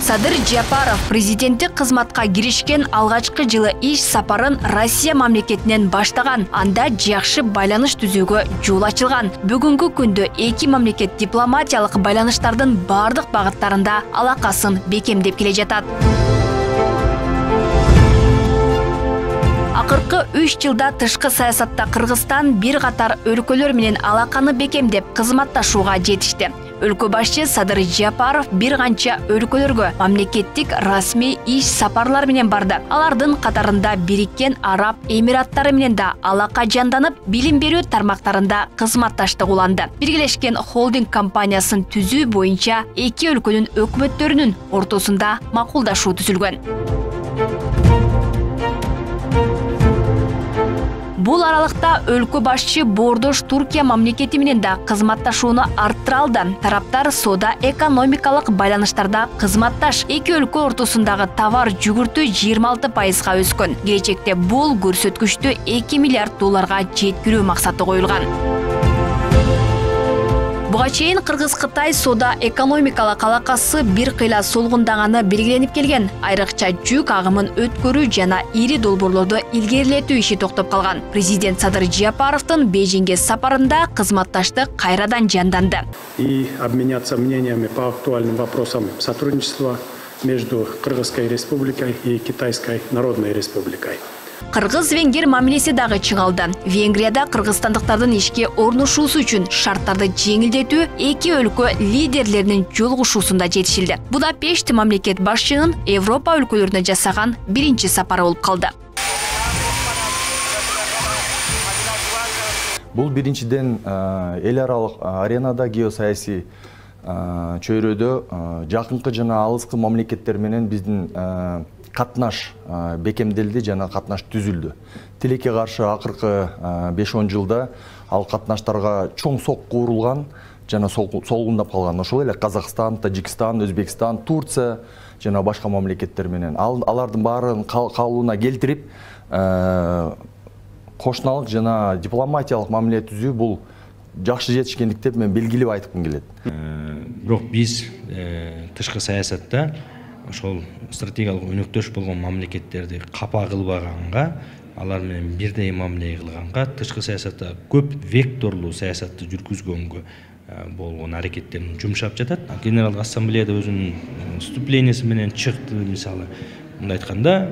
Садыр Жапаров президенттик кызматка киришкен алгачкы жылы иш сапарын Россия мамлекетинен баштаган. Анда жакшы байланыш түзүүгө жол ачылган. Бүгүнкү күндө эки мамлекет дипломатиялык байланыштардын бардык багыттарында алакасын бекемдеп келе жатат. Акыркы 3 жылда тышкы саясатта Кыргызстан бир катар өлкөлөр менен алаканы бекемдеп кызматташууга жетишти. Өлкө башчы Садыр Жапаров бир канча өлкөлөргө мамлекеттик расмий иш сапарлар менен барды. Алардын катарында Бириккен Араб Эмираттары менен да алака жанданып, билим берүү тармактарында кызматташтык уланды. Биргелешкен холдинг компаниясын түзүү боюнча эки өлкөнүн өкмөттөрүнүн ортосунда макулдашуу түзүлгөн. Бул аралыкта өлкө башчы боордош Туркия мамлекети менен да кызматташууну арттыра алды. Тараптар соода экономикалык байланыштарда кызматташ. Эки өлкө ортосундагы товар жүгүртүү 26%га өскөн. Келечекте бул көрсөткүчтү 2 миллиард долларга жеткирүү максаты коюлган. Буга чейин Кыргыз-Кытай соода экономикалык алакасы бир кыйла солгундаганы белгиленип келген. Айрыкча жүк агымын өткөрүү жана ири долбоорлорду илгерилетүү иши токтоп калган. Президент Садыр Жапаровдун Бейжиңге сапарында кызматташтык кайрадан жанданды. И обменяться мнениями по актуальным вопросам сотрудничества между Кыргызской республикой и Китайской Народной республикой. Кыргыз-Венгер мамилеси дагы чыңалды. Венгрияда кыргызстандыктардын ишке орношуусу үчүн шарттарды жеңилдетүү эки өлкө лидерлеринин жолугушуусунда жетишилди. Будапешт мамлекет башчынын Европа өлкөлөрүнө жасаган биринчи сапары болуп калды. Бул биринчиден эл аралык аренада геосаясий чөйрөдө жакынкы жана алыскы мамлекеттер менен биздин катнаш бекемделди жана катнаш түзүлдү. Тилекке каршы акыркы 5-10 жылда ал катнаштарга чоң сокку урулган жана солгундап калган. Ошол эле Казакстан, Тажикстан, Өзбекстан, Турция жана башка мамлекеттер менен алардын баарын калыбына келтирип, кошуналык жана дипломатиялык мамиле түзүү бул жакшы жетишкендик деп мен белгилеп айткым келет. Бирок биз тышкы саясатта ошол стратегиялык өнөктөш болгон мамлекеттерди капа кылбаганга, алар менен бирдей мамиле кылганга, тышкы саясатта көп векторлуу саясатты жүргүзгөнгө болгон аракеттерин жумшап жатат. Генералдык ассамблеяда өзүнүн выступлениясы менен чыкты, мисалы, мындай айтканда,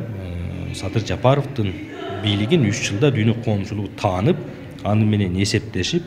Садыр Жапаровдун бийлигин 3 жылда дүйнө коомчулугу таанып, аны менен эсептешип,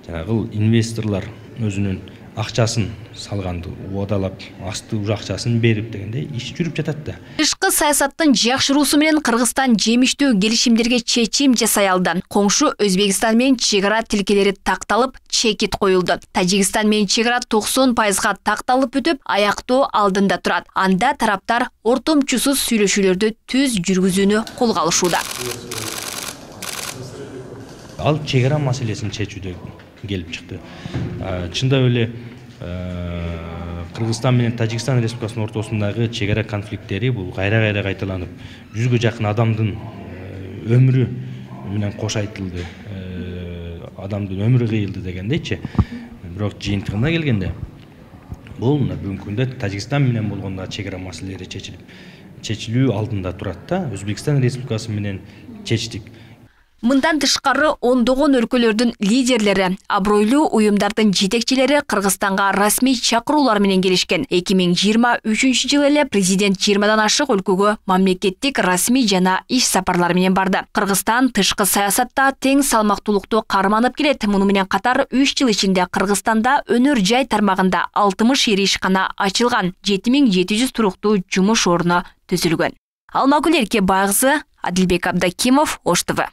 жанагы инвесторлор өзүнүн акчасын салганды убадалап, асты уже акчасын берип дегенде иш жүрүп жатат да. Тышкы саясаттын жакшыруусу менен Кыргызстан жемиштүү келишимдерге чечим жасай алды. Коңшу Өзбекстан менен чегара тилкелери такталып, чекит коюлду. Тажикстан менен чегара 90%га такталып өтүп, аяктоо алдында турат. Анда тараптар ортомчусуз сүйлөшүүлөрдү түз жүргүзүүнү колго алышууда. Ал чегара маселесин чечүүдө келип чыкты. Чындап эле Кыргызстан менен Тажикстан республикасынын ортосундагы чегара конфликттери бул кайра-кайра кайталанып, 100га жакын адамдын өмүрү менен кош айтылды. Адамдын өмүрү кыйылды дегендейчи. Бирок жыйынтыгына келгенде бул бүгүнкү күндө Тажикстан менен болгондо чегара маселелери чечилүү алдында турат да. Өзбекстан республикасы менен чечтик. Мындан тышкары ондогон өлкөлөрдүн лидерлери, абройлуу уюмдардын жетекчилери Кыргызстанга расмий чакыруулар менен келишкен. 2023-жылы эле президент 20дан ашык өлкөгө мамлекеттик расмий жана иш сапарлар менен барды. Кыргызстан тышкы саясатта тең салмактуулукту карманып келет. Муну менен катар 3 жыл ичинде Кыргызстанда өнөр жай тармагында 60 ири ишкана ачылган, 7700 туруктуу жумуш орну түзүлгөн. Алмагүл Эркебайкызы, Адилбек Абдакимов, Ош ТВ.